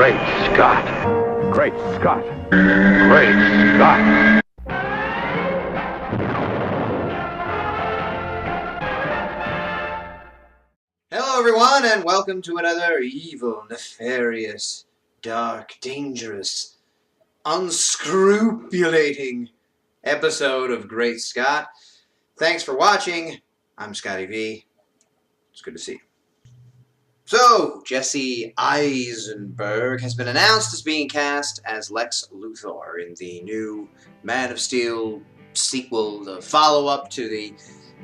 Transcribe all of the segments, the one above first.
Great Scott. Great Scott. Great Scott. Hello everyone, and welcome to another evil, nefarious, dark, dangerous, unscrupulating episode of Great Scott. Thanks for watching. I'm Scotty V. It's good to see you. So, Jesse Eisenberg has been announced as being cast as Lex Luthor in the new Man of Steel sequel, the follow-up to the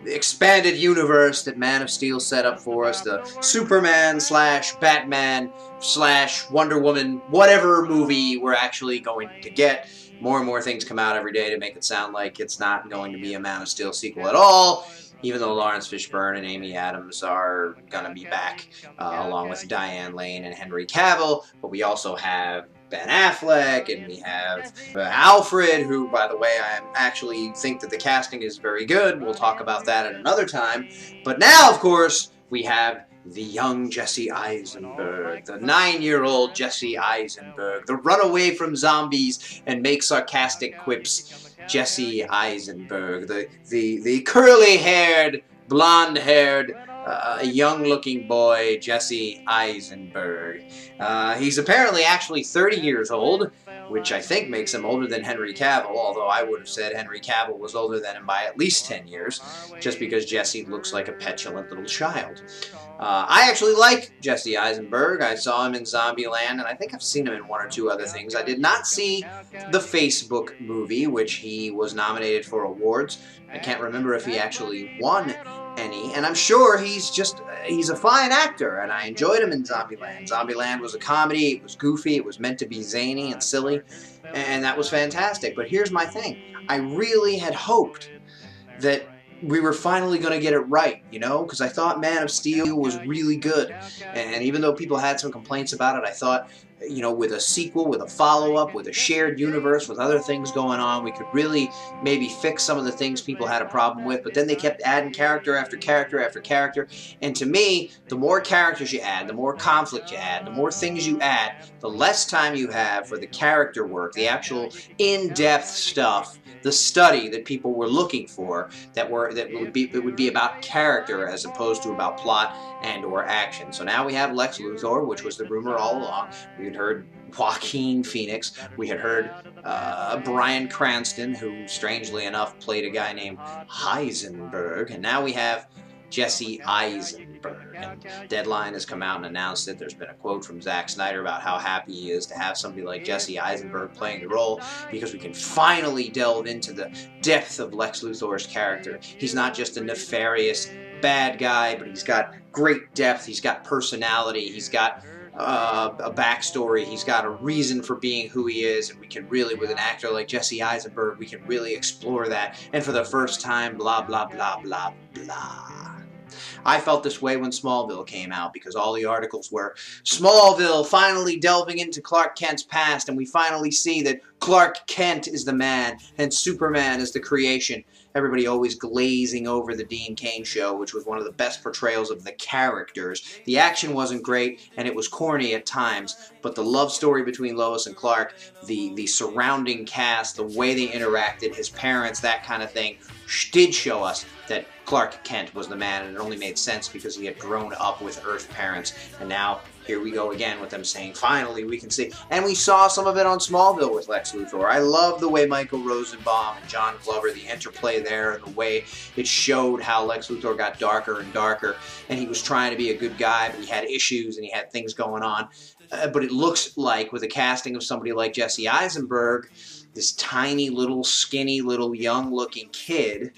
expanded universe that Man of Steel set up for us, the Superman / Batman / Wonder Woman, whatever movie we're actually going to get. More and more things come out every day to make it sound like it's not going to be a Man of Steel sequel at all, even though Lawrence Fishburne and Amy Adams are going to be back, along with Diane Lane and Henry Cavill. But we also have Ben Affleck, and we have Alfred, who, by the way, I actually think that the casting is very good. We'll talk about that at another time. But now, of course, we have the young Jesse Eisenberg, the 9-year-old Jesse Eisenberg, the run away from zombies and make sarcastic quips Jesse Eisenberg, the curly-haired, blonde-haired, young-looking boy, Jesse Eisenberg. He's apparently actually 30 years old, which I think makes him older than Henry Cavill, although I would have said Henry Cavill was older than him by at least 10 years, just because Jesse looks like a petulant little child. I actually like Jesse Eisenberg. I saw him in Zombieland, and I think I've seen him in one or two other things. I did not see the Facebook movie, which he was nominated for awards. I can't remember if he actually won any, and I'm sure he's a fine actor, and I enjoyed him in Zombieland. Zombieland was a comedy, it was goofy, it was meant to be zany and silly, and that was fantastic. But here's my thing. I really had hoped that we were finally going to get it right, you know, because I thought Man of Steel was really good, and even though people had some complaints about it, I thought, you know, with a sequel, with a follow-up, with a shared universe, with other things going on, we could really maybe fix some of the things people had a problem with. But then they kept adding character after character after character, and to me, the more characters you add, the more conflict you add, the more things you add, the less time you have for the character work, the actual in-depth stuff, the study that people were looking for, that would be about character as opposed to about plot and or action. So now we have Lex Luthor, which was the rumor all along. We had heard Joaquin Phoenix. We had heard Bryan Cranston, who strangely enough played a guy named Heisenberg, and now we have Jesse Eisenberg. And Deadline has come out and announced that there's been a quote from Zack Snyder about how happy he is to have somebody like Jesse Eisenberg playing the role, because we can finally delve into the depth of Lex Luthor's character. He's not just a nefarious bad guy, but he's got great depth, he's got personality, he's got a backstory, he's got a reason for being who he is, and we can really, with an actor like Jesse Eisenberg, we can really explore that, and for the first time, blah, blah, blah, blah, blah. I felt this way when Smallville came out, because all the articles were Smallville finally delving into Clark Kent's past, and we finally see that Clark Kent is the man and Superman is the creation. Everybody always glazing over the Dean Cain show, which was one of the best portrayals of the characters. The action wasn't great, and it was corny at times, but the love story between Lois and Clark, the surrounding cast, the way they interacted, his parents, that kind of thing, did show us that Clark Kent was the man, and it only made sense because he had grown up with Earth parents, and now here we go again with them saying, finally, we can see. And we saw some of it on Smallville with Lex Luthor. I love the way Michael Rosenbaum and John Glover, the interplay there, and the way it showed how Lex Luthor got darker and darker, and he was trying to be a good guy, but he had issues and he had things going on. But it looks like, with the casting of somebody like Jesse Eisenberg, this tiny little, skinny little, young-looking kid,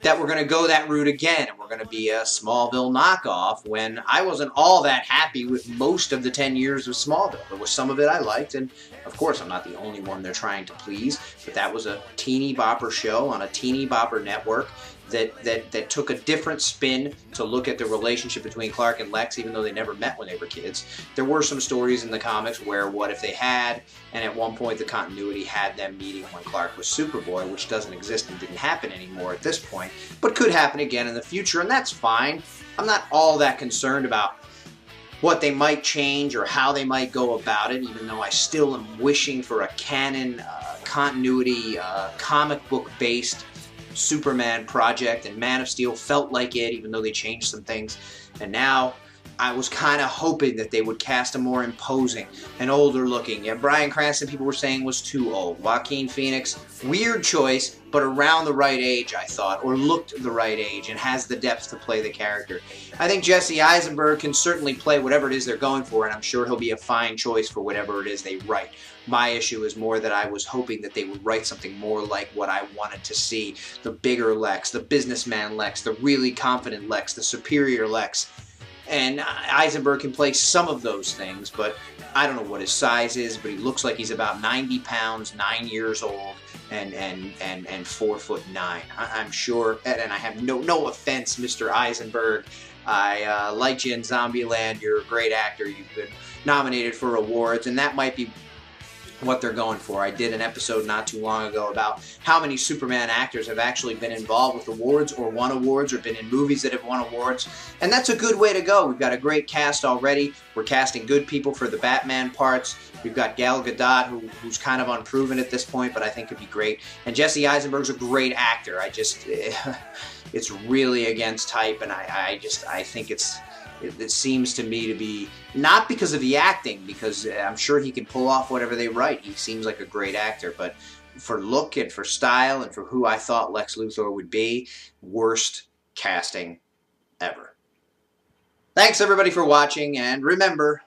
that we're going to go that route again, and we're going to be a Smallville knockoff, when I wasn't all that happy with most of the 10 years of Smallville. There was some of it I liked, and of course I'm not the only one they're trying to please, but that was a teeny bopper show on a teeny bopper network that took a different spin to look at the relationship between Clark and Lex, even though they never met when they were kids. There were some stories in the comics where what if they had, and at one point the continuity had them meeting when Clark was Superboy, which doesn't exist and didn't happen anymore at this point, but could happen again in the future, and that's fine. I'm not all that concerned about what they might change or how they might go about it, even though I still am wishing for a canon, continuity, comic book-based Superman project, and Man of Steel felt like it, even though they changed some things. And now I was kind of hoping that they would cast a more imposing and older looking. Yeah, Bryan Cranston, people were saying, was too old. Joaquin Phoenix, weird choice, but around the right age, I thought, or looked the right age and has the depth to play the character. I think Jesse Eisenberg can certainly play whatever it is they're going for, and I'm sure he'll be a fine choice for whatever it is they write. My issue is more that I was hoping that they would write something more like what I wanted to see. The bigger Lex, the businessman Lex, the really confident Lex, the superior Lex. And Eisenberg can play some of those things, but I don't know what his size is, but he looks like he's about 90 pounds, 9 years old, and 4'9". I'm sure, and I have no offense, Mr. Eisenberg. I liked you in Zombieland. You're a great actor. You've been nominated for awards, and that might be what they're going for. I did an episode not too long ago about how many Superman actors have actually been involved with awards or won awards or been in movies that have won awards, and that's a good way to go. We've got a great cast already. We're casting good people for the Batman parts. We've got Gal Gadot, who's kind of unproven at this point, but I think could be great. And Jesse Eisenberg's a great actor. It's really against type, and I think it seems to me to be not because of the acting, because I'm sure he can pull off whatever they write. He seems like a great actor, but for look and for style and for who I thought Lex Luthor would be, worst casting ever. Thanks everybody for watching, and remember,